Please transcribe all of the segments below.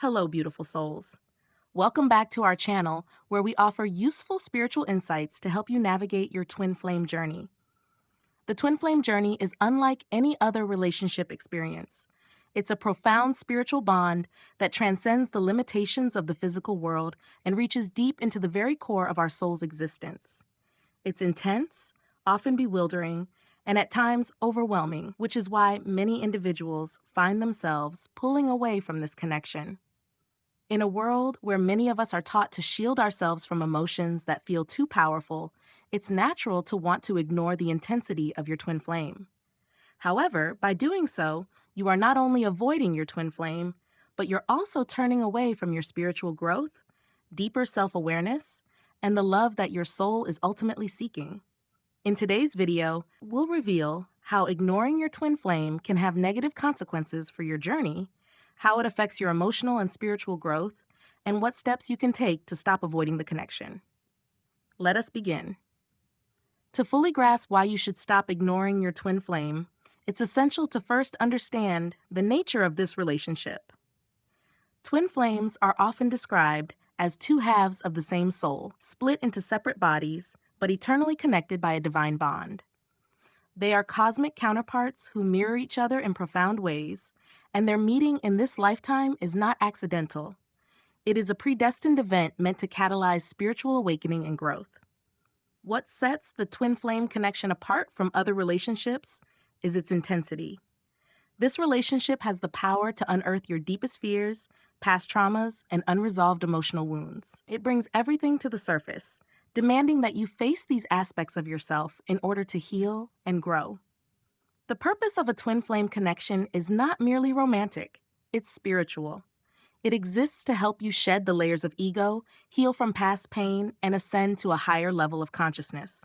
Hello, beautiful souls. Welcome back to our channel where we offer useful spiritual insights to help you navigate your twin flame journey. The twin flame journey is unlike any other relationship experience. It's a profound spiritual bond that transcends the limitations of the physical world and reaches deep into the very core of our soul's existence. It's intense, often bewildering, and at times overwhelming, which is why many individuals find themselves pulling away from this connection. In a world where many of us are taught to shield ourselves from emotions that feel too powerful, it's natural to want to ignore the intensity of your twin flame. However, by doing so, you are not only avoiding your twin flame, but you're also turning away from your spiritual growth, deeper self-awareness, and the love that your soul is ultimately seeking. In today's video, we'll reveal how ignoring your twin flame can have negative consequences for your journey, how it affects your emotional and spiritual growth, and what steps you can take to stop avoiding the connection. Let us begin. To fully grasp why you should stop ignoring your twin flame, it's essential to first understand the nature of this relationship. Twin flames are often described as two halves of the same soul, split into separate bodies, but eternally connected by a divine bond. They are cosmic counterparts who mirror each other in profound ways, and their meeting in this lifetime is not accidental. It is a predestined event meant to catalyze spiritual awakening and growth. What sets the twin flame connection apart from other relationships is its intensity. This relationship has the power to unearth your deepest fears, past traumas, and unresolved emotional wounds. It brings everything to the surface, demanding that you face these aspects of yourself in order to heal and grow. The purpose of a twin flame connection is not merely romantic, it's spiritual. It exists to help you shed the layers of ego, heal from past pain, and ascend to a higher level of consciousness.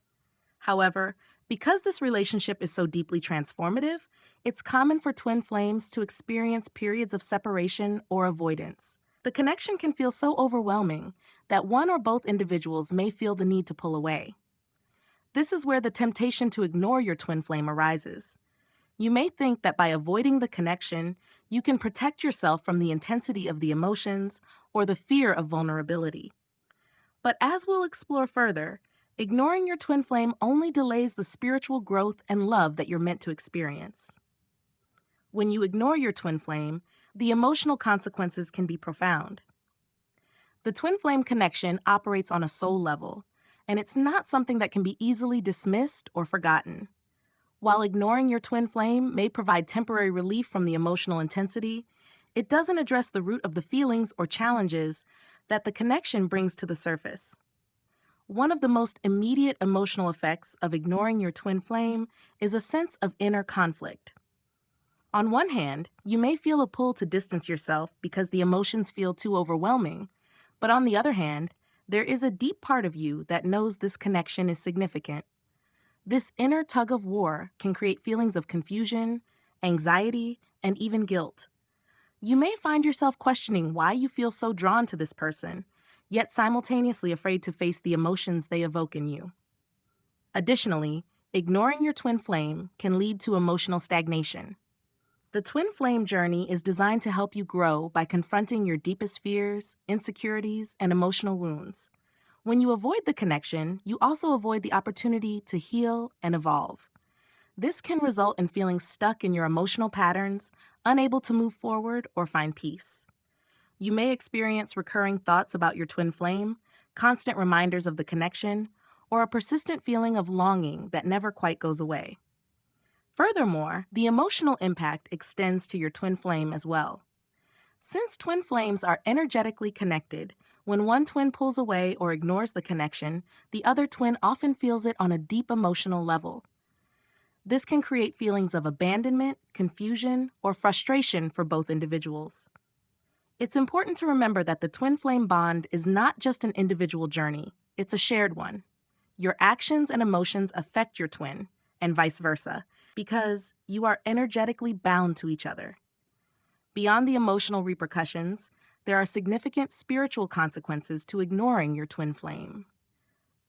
However, because this relationship is so deeply transformative, it's common for twin flames to experience periods of separation or avoidance. The connection can feel so overwhelming that one or both individuals may feel the need to pull away. This is where the temptation to ignore your twin flame arises. You may think that by avoiding the connection, you can protect yourself from the intensity of the emotions or the fear of vulnerability. But as we'll explore further, ignoring your twin flame only delays the spiritual growth and love that you're meant to experience. When you ignore your twin flame, the emotional consequences can be profound. The twin flame connection operates on a soul level, and it's not something that can be easily dismissed or forgotten. While ignoring your twin flame may provide temporary relief from the emotional intensity, it doesn't address the root of the feelings or challenges that the connection brings to the surface. One of the most immediate emotional effects of ignoring your twin flame is a sense of inner conflict. On one hand, you may feel a pull to distance yourself because the emotions feel too overwhelming, but on the other hand, there is a deep part of you that knows this connection is significant. This inner tug of war can create feelings of confusion, anxiety, and even guilt. You may find yourself questioning why you feel so drawn to this person, yet simultaneously afraid to face the emotions they evoke in you. Additionally, ignoring your twin flame can lead to emotional stagnation. The twin flame journey is designed to help you grow by confronting your deepest fears, insecurities, and emotional wounds. When you avoid the connection, you also avoid the opportunity to heal and evolve. This can result in feeling stuck in your emotional patterns, unable to move forward or find peace. You may experience recurring thoughts about your twin flame, constant reminders of the connection, or a persistent feeling of longing that never quite goes away. Furthermore, the emotional impact extends to your twin flame as well. Since twin flames are energetically connected, when one twin pulls away or ignores the connection, the other twin often feels it on a deep emotional level. This can create feelings of abandonment, confusion, or frustration for both individuals. It's important to remember that the twin flame bond is not just an individual journey, it's a shared one. Your actions and emotions affect your twin, and vice versa, because you are energetically bound to each other. Beyond the emotional repercussions, there are significant spiritual consequences to ignoring your twin flame.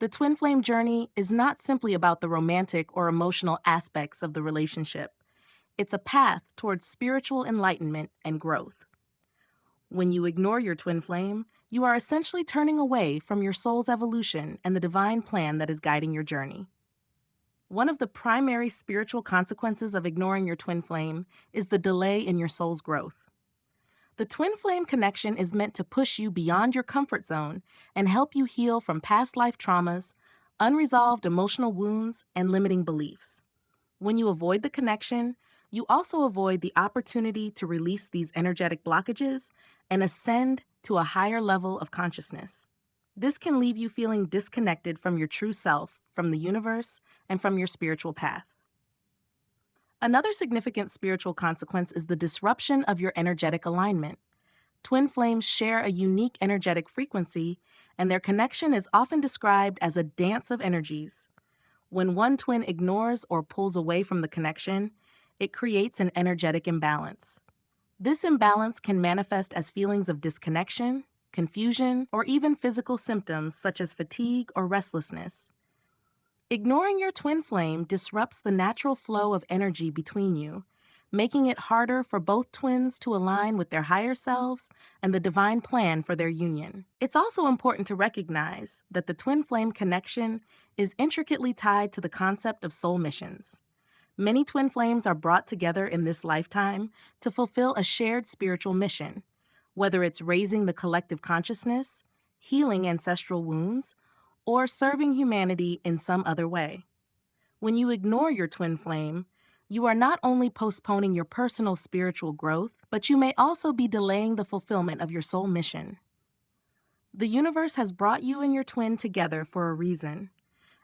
The twin flame journey is not simply about the romantic or emotional aspects of the relationship. It's a path towards spiritual enlightenment and growth. When you ignore your twin flame, you are essentially turning away from your soul's evolution and the divine plan that is guiding your journey. One of the primary spiritual consequences of ignoring your twin flame is the delay in your soul's growth. The twin flame connection is meant to push you beyond your comfort zone and help you heal from past life traumas, unresolved emotional wounds, and limiting beliefs. When you avoid the connection, you also avoid the opportunity to release these energetic blockages and ascend to a higher level of consciousness. This can leave you feeling disconnected from your true self, from the universe, and from your spiritual path. Another significant spiritual consequence is the disruption of your energetic alignment. Twin flames share a unique energetic frequency, and their connection is often described as a dance of energies. When one twin ignores or pulls away from the connection, it creates an energetic imbalance. This imbalance can manifest as feelings of disconnection, confusion, or even physical symptoms such as fatigue or restlessness. Ignoring your twin flame disrupts the natural flow of energy between you, making it harder for both twins to align with their higher selves and the divine plan for their union. It's also important to recognize that the twin flame connection is intricately tied to the concept of soul missions. Many twin flames are brought together in this lifetime to fulfill a shared spiritual mission, whether it's raising the collective consciousness, healing ancestral wounds, or serving humanity in some other way. When you ignore your twin flame, you are not only postponing your personal spiritual growth, but you may also be delaying the fulfillment of your soul mission. The universe has brought you and your twin together for a reason,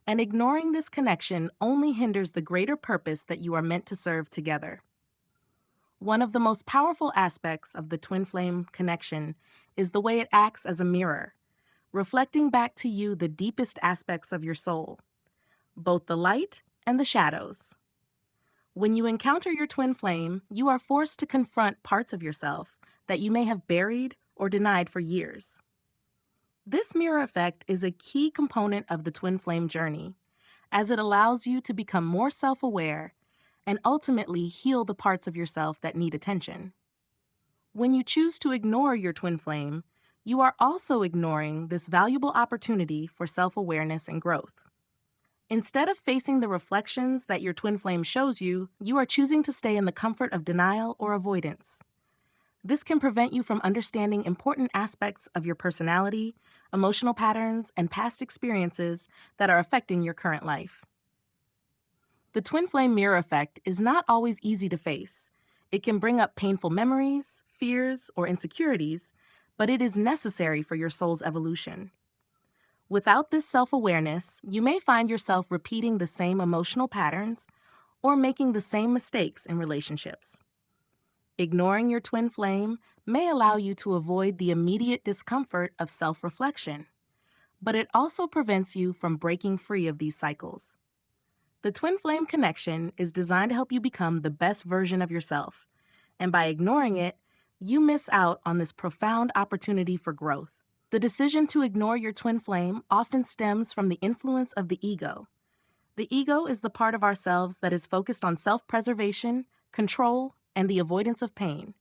and ignoring this connection only hinders the greater purpose that you are meant to serve together. One of the most powerful aspects of the twin flame connection is the way it acts as a mirror, reflecting back to you the deepest aspects of your soul, both the light and the shadows. When you encounter your twin flame, you are forced to confront parts of yourself that you may have buried or denied for years. This mirror effect is a key component of the twin flame journey, as it allows you to become more self-aware and ultimately heal the parts of yourself that need attention. When you choose to ignore your twin flame, you are also ignoring this valuable opportunity for self-awareness and growth. Instead of facing the reflections that your twin flame shows you, you are choosing to stay in the comfort of denial or avoidance. This can prevent you from understanding important aspects of your personality, emotional patterns, and past experiences that are affecting your current life. The twin flame mirror effect is not always easy to face. It can bring up painful memories, fears, or insecurities, but it is necessary for your soul's evolution. Without this self-awareness, you may find yourself repeating the same emotional patterns or making the same mistakes in relationships. Ignoring your twin flame may allow you to avoid the immediate discomfort of self-reflection, but it also prevents you from breaking free of these cycles. The twin flame connection is designed to help you become the best version of yourself, and by ignoring it, you miss out on this profound opportunity for growth. The decision to ignore your twin flame often stems from the influence of the ego. The ego is the part of ourselves that is focused on self-preservation, control, and the avoidance of pain.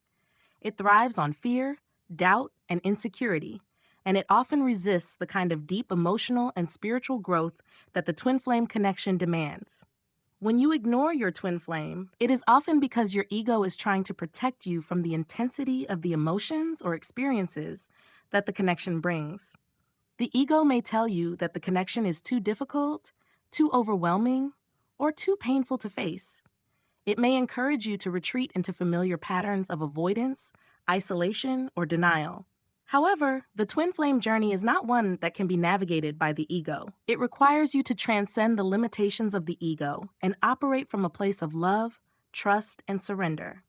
It thrives on fear, doubt, and insecurity, and it often resists the kind of deep emotional and spiritual growth that the twin flame connection demands. When you ignore your twin flame, it is often because your ego is trying to protect you from the intensity of the emotions or experiences that the connection brings. The ego may tell you that the connection is too difficult, too overwhelming, or too painful to face. It may encourage you to retreat into familiar patterns of avoidance, isolation, or denial. However, the twin flame journey is not one that can be navigated by the ego. It requires you to transcend the limitations of the ego and operate from a place of love, trust, and surrender.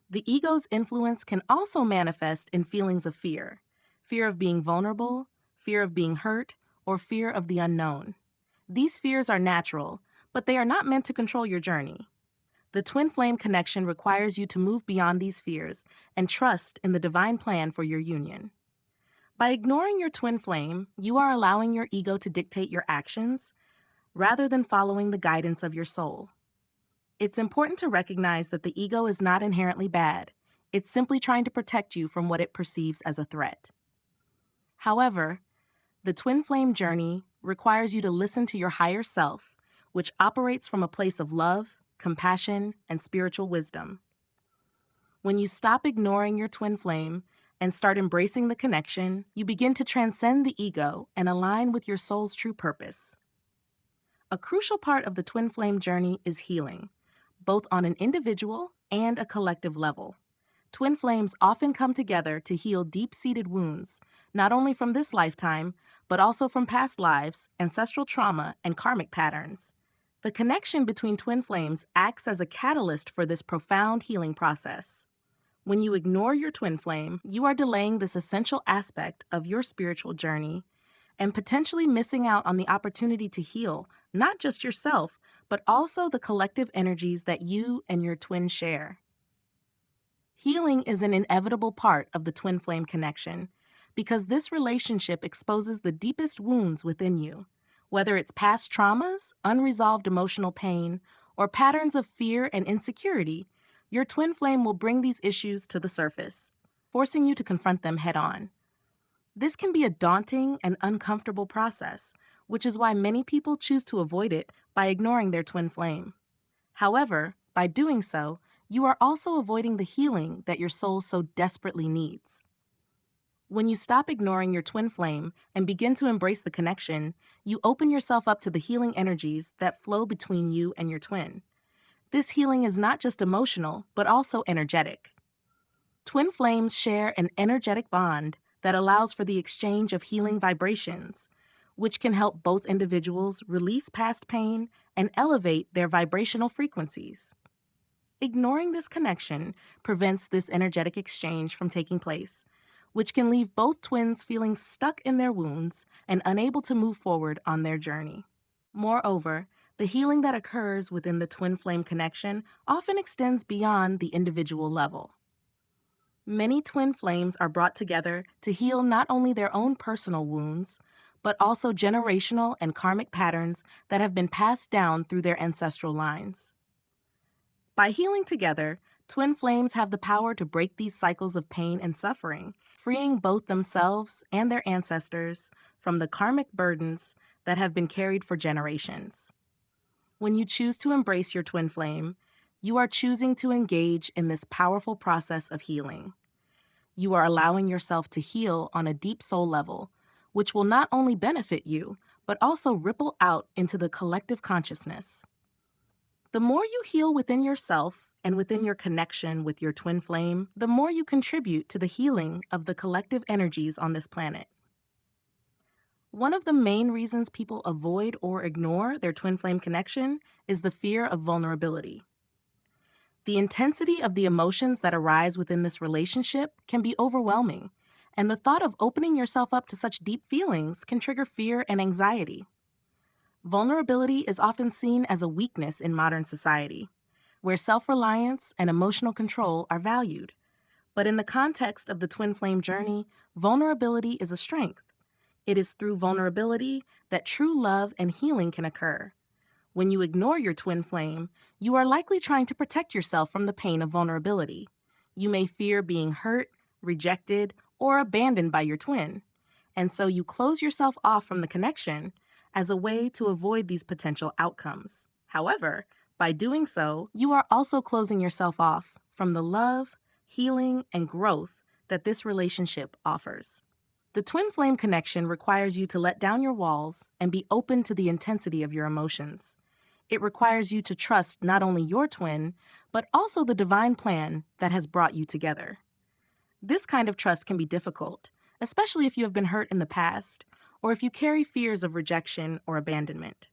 The ego's influence can also manifest in feelings of fear of being vulnerable, fear of being hurt, or fear of the unknown. These fears are natural, but they are not meant to control your journey. The twin flame connection requires you to move beyond these fears and trust in the divine plan for your union. By ignoring your twin flame, you are allowing your ego to dictate your actions rather than following the guidance of your soul. It's important to recognize that the ego is not inherently bad. It's simply trying to protect you from what it perceives as a threat. However, the twin flame journey requires you to listen to your higher self, which operates from a place of love, compassion, and spiritual wisdom. When you stop ignoring your twin flame and start embracing the connection, you begin to transcend the ego and align with your soul's true purpose. A crucial part of the twin flame journey is healing, both on an individual and a collective level. Twin flames often come together to heal deep-seated wounds, not only from this lifetime, but also from past lives, ancestral trauma, and karmic patterns. The connection between twin flames acts as a catalyst for this profound healing process. When you ignore your twin flame, you are delaying this essential aspect of your spiritual journey and potentially missing out on the opportunity to heal not just yourself, but also the collective energies that you and your twin share. Healing is an inevitable part of the twin flame connection because this relationship exposes the deepest wounds within you, whether it's past traumas, unresolved emotional pain, or patterns of fear and insecurity. Your twin flame will bring these issues to the surface, forcing you to confront them head on. This can be a daunting and uncomfortable process, which is why many people choose to avoid it by ignoring their twin flame. However, by doing so, you are also avoiding the healing that your soul so desperately needs. When you stop ignoring your twin flame and begin to embrace the connection, you open yourself up to the healing energies that flow between you and your twin. This healing is not just emotional, but also energetic. Twin flames share an energetic bond that allows for the exchange of healing vibrations, which can help both individuals release past pain and elevate their vibrational frequencies. Ignoring this connection prevents this energetic exchange from taking place, which can leave both twins feeling stuck in their wounds and unable to move forward on their journey. Moreover, the healing that occurs within the twin flame connection often extends beyond the individual level. Many twin flames are brought together to heal not only their own personal wounds, but also generational and karmic patterns that have been passed down through their ancestral lines. By healing together, twin flames have the power to break these cycles of pain and suffering, freeing both themselves and their ancestors from the karmic burdens that have been carried for generations. When you choose to embrace your twin flame, you are choosing to engage in this powerful process of healing. You are allowing yourself to heal on a deep soul level, which will not only benefit you, but also ripple out into the collective consciousness. The more you heal within yourself and within your connection with your twin flame, the more you contribute to the healing of the collective energies on this planet. One of the main reasons people avoid or ignore their twin flame connection is the fear of vulnerability. The intensity of the emotions that arise within this relationship can be overwhelming, and the thought of opening yourself up to such deep feelings can trigger fear and anxiety. Vulnerability is often seen as a weakness in modern society, where self-reliance and emotional control are valued. But in the context of the twin flame journey, vulnerability is a strength. It is through vulnerability that true love and healing can occur. When you ignore your twin flame, you are likely trying to protect yourself from the pain of vulnerability. You may fear being hurt, rejected, or abandoned by your twin, and so you close yourself off from the connection as a way to avoid these potential outcomes. However, by doing so, you are also closing yourself off from the love, healing, and growth that this relationship offers. The twin flame connection requires you to let down your walls and be open to the intensity of your emotions. It requires you to trust not only your twin, but also the divine plan that has brought you together. This kind of trust can be difficult, especially if you have been hurt in the past, or if you carry fears of rejection or abandonment.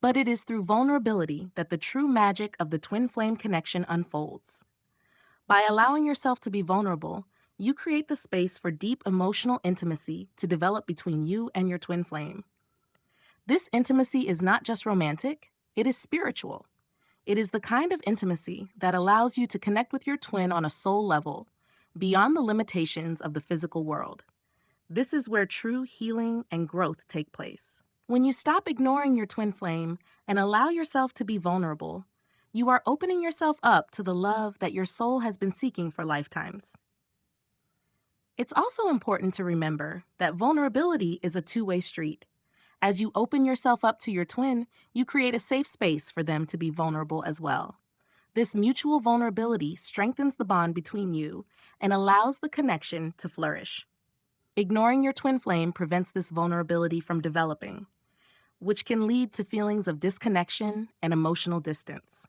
But it is through vulnerability that the true magic of the twin flame connection unfolds. By allowing yourself to be vulnerable, you create the space for deep emotional intimacy to develop between you and your twin flame. This intimacy is not just romantic, it is spiritual. It is the kind of intimacy that allows you to connect with your twin on a soul level, beyond the limitations of the physical world. This is where true healing and growth take place. When you stop ignoring your twin flame and allow yourself to be vulnerable, You are opening yourself up to the love that your soul has been seeking for lifetimes. It's also important to remember that vulnerability is a two-way street. As you open yourself up to your twin, you create a safe space for them to be vulnerable as well. This mutual vulnerability strengthens the bond between you and allows the connection to flourish. Ignoring your twin flame prevents this vulnerability from developing, which can lead to feelings of disconnection and emotional distance.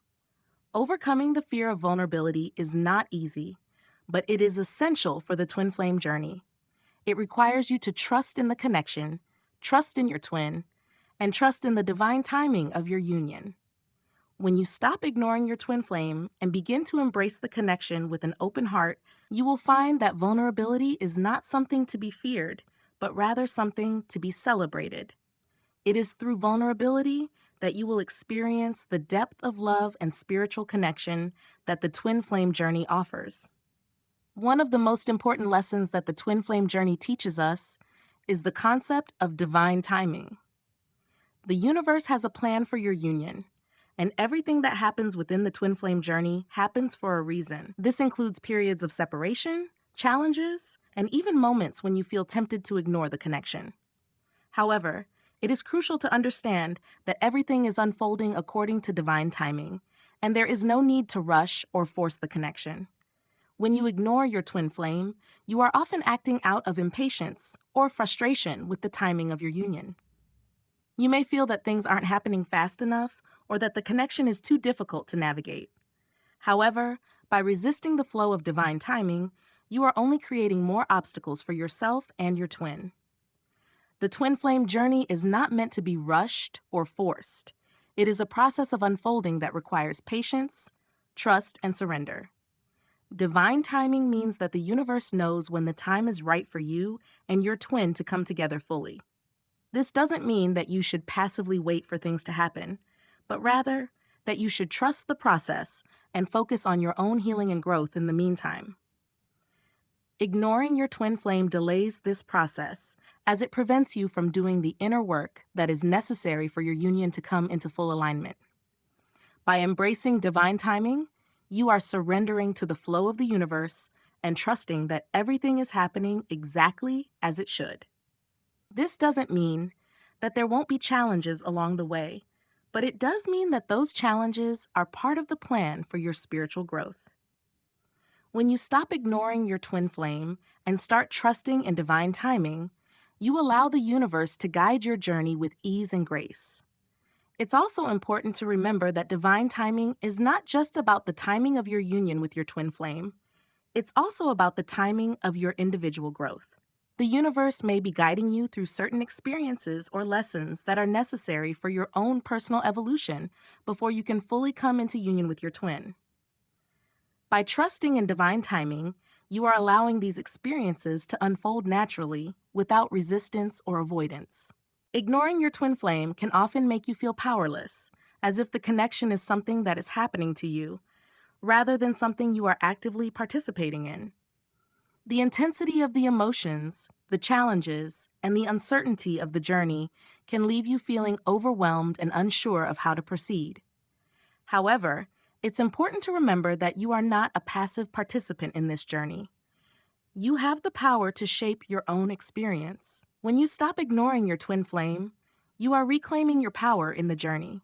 Overcoming the fear of vulnerability is not easy, but it is essential for the twin flame journey. It requires you to trust in the connection, trust in your twin, and trust in the divine timing of your union. When you stop ignoring your twin flame and begin to embrace the connection with an open heart, you will find that vulnerability is not something to be feared, but rather something to be celebrated. It is through vulnerability that you will experience the depth of love and spiritual connection that the twin flame journey offers. One of the most important lessons that the twin flame journey teaches us is the concept of divine timing. The universe has a plan for your union, and everything that happens within the twin flame journey happens for a reason. This includes periods of separation, challenges, and even moments when you feel tempted to ignore the connection. However, it is crucial to understand that everything is unfolding according to divine timing, and there is no need to rush or force the connection. When you ignore your twin flame, you are often acting out of impatience or frustration with the timing of your union. You may feel that things aren't happening fast enough or that the connection is too difficult to navigate. However, by resisting the flow of divine timing, you are only creating more obstacles for yourself and your twin. The twin flame journey is not meant to be rushed or forced. It is a process of unfolding that requires patience, trust, and surrender. Divine timing means that the universe knows when the time is right for you and your twin to come together fully. This doesn't mean that you should passively wait for things to happen, but rather that you should trust the process and focus on your own healing and growth in the meantime. Ignoring your twin flame delays this process as it prevents you from doing the inner work that is necessary for your union to come into full alignment. By embracing divine timing, you are surrendering to the flow of the universe and trusting that everything is happening exactly as it should. This doesn't mean that there won't be challenges along the way, but it does mean that those challenges are part of the plan for your spiritual growth. When you stop ignoring your twin flame and start trusting in divine timing, you allow the universe to guide your journey with ease and grace. It's also important to remember that divine timing is not just about the timing of your union with your twin flame. It's also about the timing of your individual growth. The universe may be guiding you through certain experiences or lessons that are necessary for your own personal evolution before you can fully come into union with your twin. By trusting in divine timing, you are allowing these experiences to unfold naturally without resistance or avoidance. Ignoring your twin flame can often make you feel powerless, as if the connection is something that is happening to you, rather than something you are actively participating in. The intensity of the emotions, the challenges, and the uncertainty of the journey can leave you feeling overwhelmed and unsure of how to proceed. However, it's important to remember that you are not a passive participant in this journey. You have the power to shape your own experience. When you stop ignoring your twin flame, you are reclaiming your power in the journey.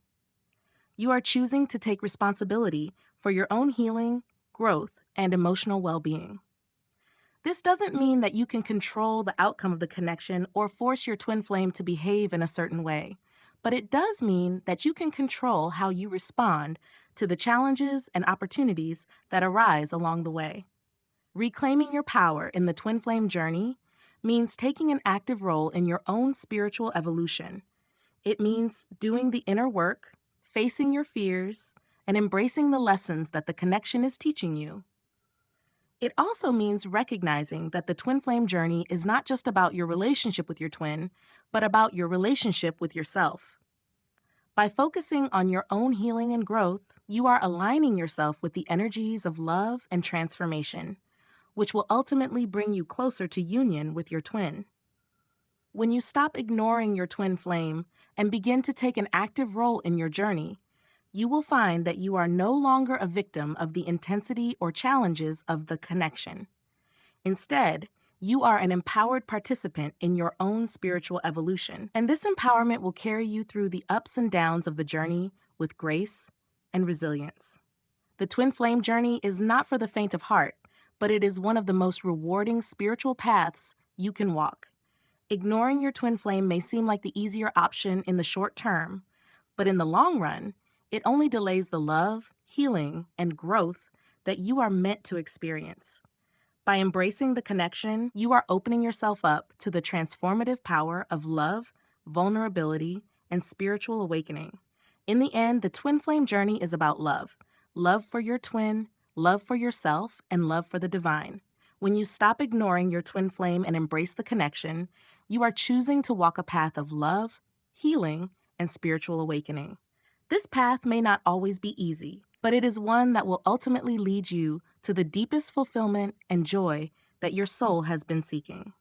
You are choosing to take responsibility for your own healing, growth, and emotional well-being. This doesn't mean that you can control the outcome of the connection or force your twin flame to behave in a certain way, but it does mean that you can control how you respond to the challenges and opportunities that arise along the way. Reclaiming your power in the twin flame journey means taking an active role in your own spiritual evolution. It means doing the inner work, facing your fears, and embracing the lessons that the connection is teaching you. It also means recognizing that the twin flame journey is not just about your relationship with your twin, but about your relationship with yourself. By focusing on your own healing and growth, you are aligning yourself with the energies of love and transformation, which will ultimately bring you closer to union with your twin. When you stop ignoring your twin flame and begin to take an active role in your journey, you will find that you are no longer a victim of the intensity or challenges of the connection. Instead, you are an empowered participant in your own spiritual evolution, and this empowerment will carry you through the ups and downs of the journey with grace and resilience. The twin flame journey is not for the faint of heart, but it is one of the most rewarding spiritual paths you can walk. Ignoring your twin flame may seem like the easier option in the short term, but in the long run, it only delays the love, healing, and growth that you are meant to experience. By embracing the connection, you are opening yourself up to the transformative power of love, vulnerability, and spiritual awakening. In the end, the twin flame journey is about love. Love for your twin, love for yourself, and love for the divine. When you stop ignoring your twin flame and embrace the connection, you are choosing to walk a path of love, healing, and spiritual awakening. This path may not always be easy, but it is one that will ultimately lead you to the deepest fulfillment and joy that your soul has been seeking.